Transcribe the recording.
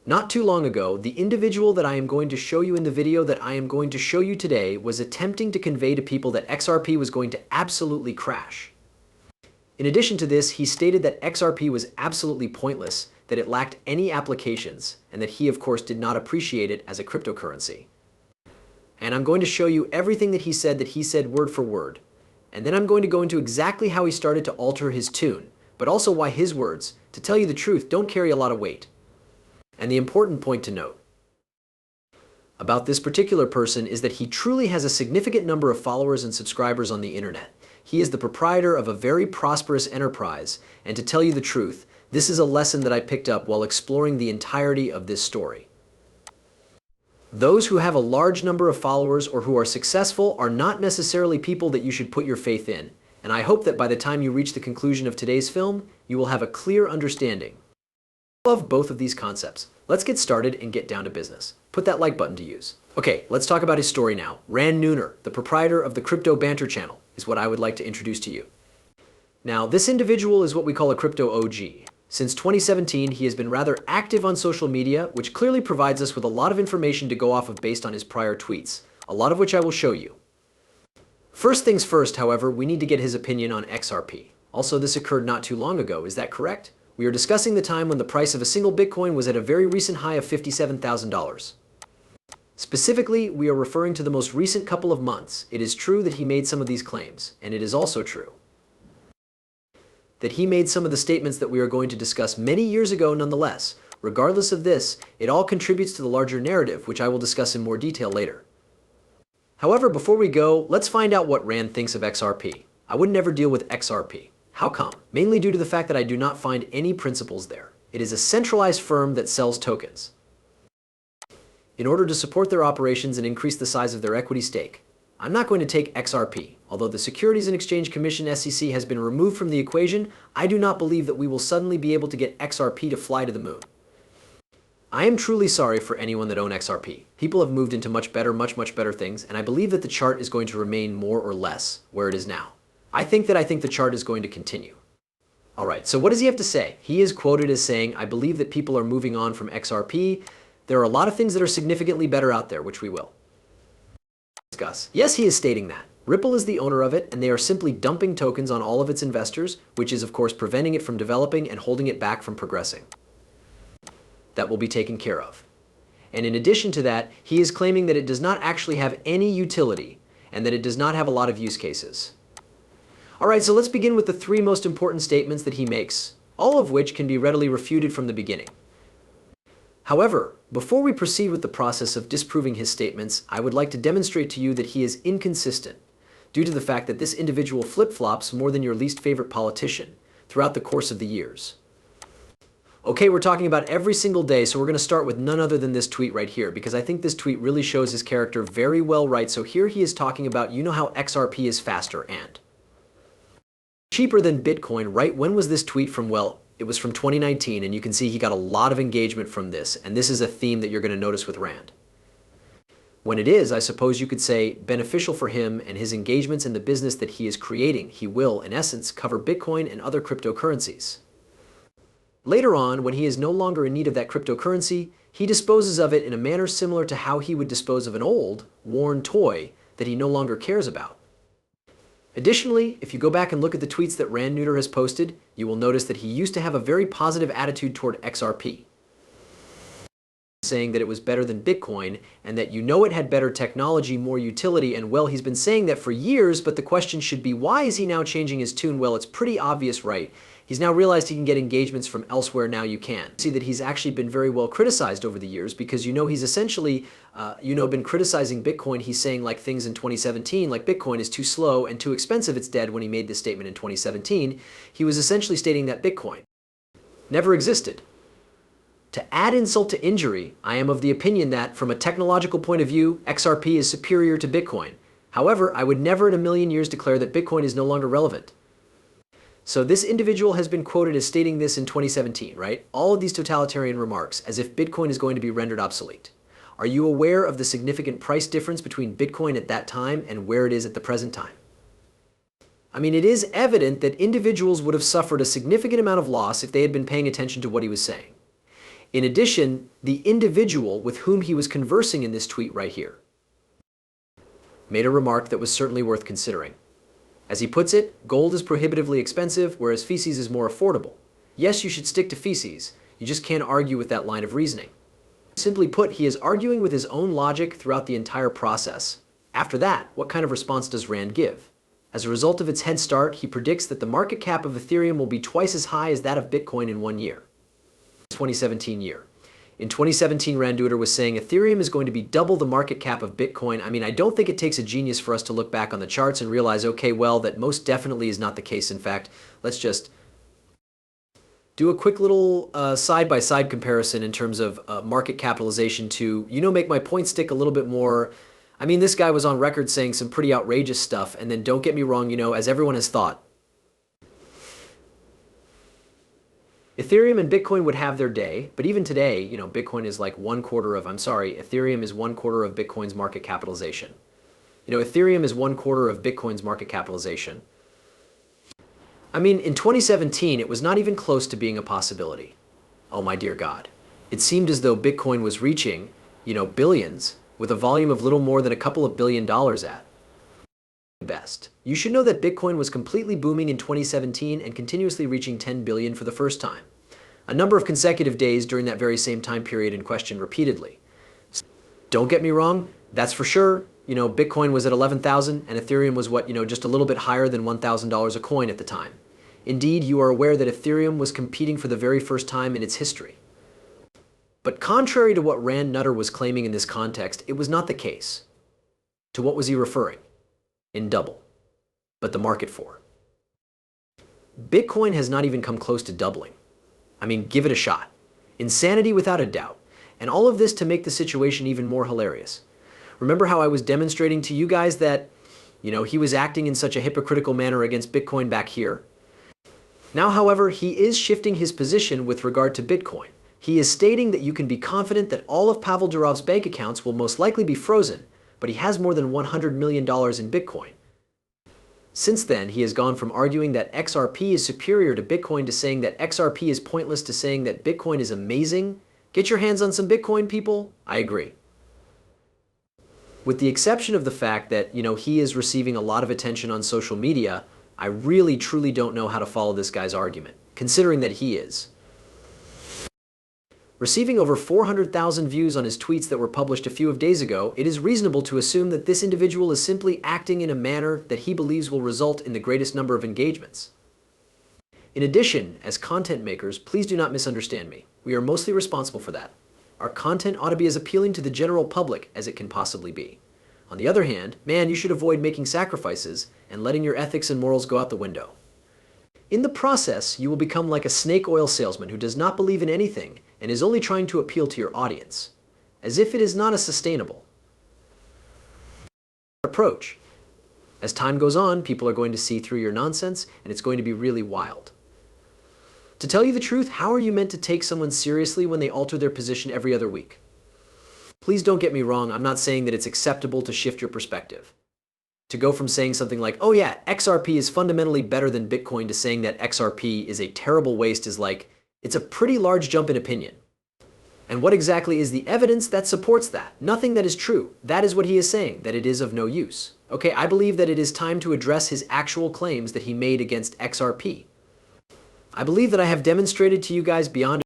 Not too long ago, the individual that I am going to show you in the video that I am going to show you today was attempting to convey to people that XRP was going to absolutely crash. In addition to this, he stated that XRP was absolutely pointless, that it lacked any applications, and that he, of course, did not appreciate it as a cryptocurrency. And I'm going to show you everything that he said word for word. And then I'm going to go into exactly how he started to alter his tune, but also why his words, to tell you the truth, don't carry a lot of weight. And the important point to note about this particular person is that he truly has a significant number of followers and subscribers on the internet. He is the proprietor of a very prosperous enterprise, and to tell you the truth, this is a lesson that I picked up while exploring the entirety of this story. Those who have a large number of followers or who are successful are not necessarily people that you should put your faith in, and I hope that by the time you reach the conclusion of today's film, you will have a clear understanding. I love both of these concepts. Let's get started and get down to business. Put that like button to use. Okay, let's talk about his story now. Rand Nooner, the proprietor of the Crypto Banter channel, is what I would like to introduce to you. Now, this individual is what we call a crypto OG. Since 2017, he has been rather active on social media, which clearly provides us with a lot of information to go off of based on his prior tweets, a lot of which I will show you. First things first, however, we need to get his opinion on XRP. Also, this occurred not too long ago, is that correct? We are discussing the time when the price of a single Bitcoin was at a very recent high of $57,000. Specifically, we are referring to the most recent couple of months. It is true that he made some of these claims, and it is also true that he made some of the statements that we are going to discuss many years ago nonetheless. Regardless of this, it all contributes to the larger narrative, which I will discuss in more detail later. However, before we go, let's find out what Rand thinks of XRP. I would never deal with XRP. How come? Mainly due to the fact that I do not find any principles there. It is a centralized firm that sells tokens in order to support their operations and increase the size of their equity stake. I'm not going to take XRP. Although the Securities and Exchange Commission SEC has been removed from the equation, I do not believe that we will suddenly be able to get XRP to fly to the moon. I am truly sorry for anyone that owns XRP. People have moved into much better things, and I believe that the chart is going to remain more or less where it is now. I think the chart is going to continue. All right, so what does he have to say? He is quoted as saying, I believe that people are moving on from XRP. There are a lot of things that are significantly better out there, which we will discuss. Yes, he is stating that. Ripple is the owner of it, and they are simply dumping tokens on all of its investors, which is of course preventing it from developing and holding it back from progressing. That will be taken care of. And in addition to that, he is claiming that it does not actually have any utility, and that it does not have a lot of use cases. All right, so let's begin with the three most important statements that he makes, all of which can be readily refuted from the beginning. However, before we proceed with the process of disproving his statements, I would like to demonstrate to you that he is inconsistent due to the fact that this individual flip-flops more than your least favorite politician throughout the course of the years. Okay, we're talking about every single day, so we're going to start with none other than this tweet right here, because I think this tweet really shows his character very well right. So here he is talking about, you know how XRP is faster and cheaper than Bitcoin, right? When was this tweet from? Well, it was from 2019, and you can see he got a lot of engagement from this, and this is a theme that you're going to notice with Rand. When it is, I suppose you could say, beneficial for him and his engagements in the business that he is creating, he will, in essence, cover Bitcoin and other cryptocurrencies. Later on, when he is no longer in need of that cryptocurrency, he disposes of it in a manner similar to how he would dispose of an old, worn toy that he no longer cares about. Additionally, if you go back and look at the tweets that Rand Nooner has posted, you will notice that he used to have a very positive attitude toward XRP, saying that it was better than Bitcoin and that it had better technology, more utility, and well, he's been saying that for years, but the question should be, why is he now changing his tune? Well, it's pretty obvious, right? He's now realized he can get engagements from elsewhere. Now you can see that he's actually been very well criticized over the years, because he's essentially been criticizing Bitcoin. He's saying like things in 2017, like Bitcoin is too slow and too expensive, it's dead. When he made this statement in 2017, he was essentially stating that Bitcoin never existed. To add insult to injury, I am of the opinion that from a technological point of view, XRP is superior to Bitcoin. However, I would never in a million years declare that Bitcoin is no longer relevant. So this individual has been quoted as stating this in 2017, right? All of these totalitarian remarks, as if Bitcoin is going to be rendered obsolete. Are you aware of the significant price difference between Bitcoin at that time and where it is at the present time? I mean, it is evident that individuals would have suffered a significant amount of loss if they had been paying attention to what he was saying. In addition, the individual with whom he was conversing in this tweet right here made a remark that was certainly worth considering. As he puts it, gold is prohibitively expensive, whereas feces is more affordable. Yes, you should stick to feces. You just can't argue with that line of reasoning. Simply put, he is arguing with his own logic throughout the entire process. After that, what kind of response does Rand give? As a result of its head start, he predicts that the market cap of Ethereum will be twice as high as that of Bitcoin in 1 year. 2017 year. In 2017, Randuter was saying Ethereum is going to be double the market cap of Bitcoin. I mean, I don't think it takes a genius for us to look back on the charts and realize, okay, well, that most definitely is not the case. In fact, let's just do a quick little side-by-side comparison in terms of market capitalization to, make my point stick a little bit more. I mean, this guy was on record saying some pretty outrageous stuff, and then don't get me wrong, as everyone has thought, Ethereum and Bitcoin would have their day, but even today, Bitcoin is like Ethereum is 1/4 of Bitcoin's market capitalization. Ethereum is 1/4 of Bitcoin's market capitalization. I mean, in 2017, it was not even close to being a possibility. Oh my dear God. It seemed as though Bitcoin was reaching, billions, with a volume of little more than a couple of $1 billion at best. You should know that Bitcoin was completely booming in 2017 and continuously reaching 10 billion for the first time. A number of consecutive days during that very same time period in question repeatedly. So, don't get me wrong, that's for sure. Bitcoin was at 11,000 and Ethereum was just a little bit higher than $1,000 a coin at the time. Indeed, you are aware that Ethereum was competing for the very first time in its history. But contrary to what Rand Nutter was claiming in this context, it was not the case. To what was he referring? In double, but the market for. Bitcoin has not even come close to doubling. I mean, give it a shot. Insanity without a doubt. And all of this to make the situation even more hilarious. Remember how I was demonstrating to you guys that, he was acting in such a hypocritical manner against Bitcoin back here? Now, however, he is shifting his position with regard to Bitcoin. He is stating that you can be confident that all of Pavel Durov's bank accounts will most likely be frozen, but he has more than $100 million in Bitcoin. Since then, he has gone from arguing that XRP is superior to Bitcoin to saying that XRP is pointless to saying that Bitcoin is amazing. Get your hands on some Bitcoin, people? I agree. With the exception of the fact that, he is receiving a lot of attention on social media, I really truly don't know how to follow this guy's argument, considering that he is receiving over 400,000 views on his tweets that were published a few days ago. It is reasonable to assume that this individual is simply acting in a manner that he believes will result in the greatest number of engagements. In addition, as content makers, please do not misunderstand me. We are mostly responsible for that. Our content ought to be as appealing to the general public as it can possibly be. On the other hand, man, you should avoid making sacrifices and letting your ethics and morals go out the window. In the process, you will become like a snake oil salesman who does not believe in anything and is only trying to appeal to your audience, as if it is not a sustainable approach. As time goes on, people are going to see through your nonsense, and it's going to be really wild. To tell you the truth, how are you meant to take someone seriously when they alter their position every other week? Please don't get me wrong, I'm not saying that it's acceptable to shift your perspective. To go from saying something like, oh yeah, XRP is fundamentally better than Bitcoin to saying that XRP is a terrible waste is like, it's a pretty large jump in opinion. And what exactly is the evidence that supports that? Nothing that is true. That is what he is saying, that it is of no use. Okay, I believe that it is time to address his actual claims that he made against XRP. I believe that I have demonstrated to you guys beyond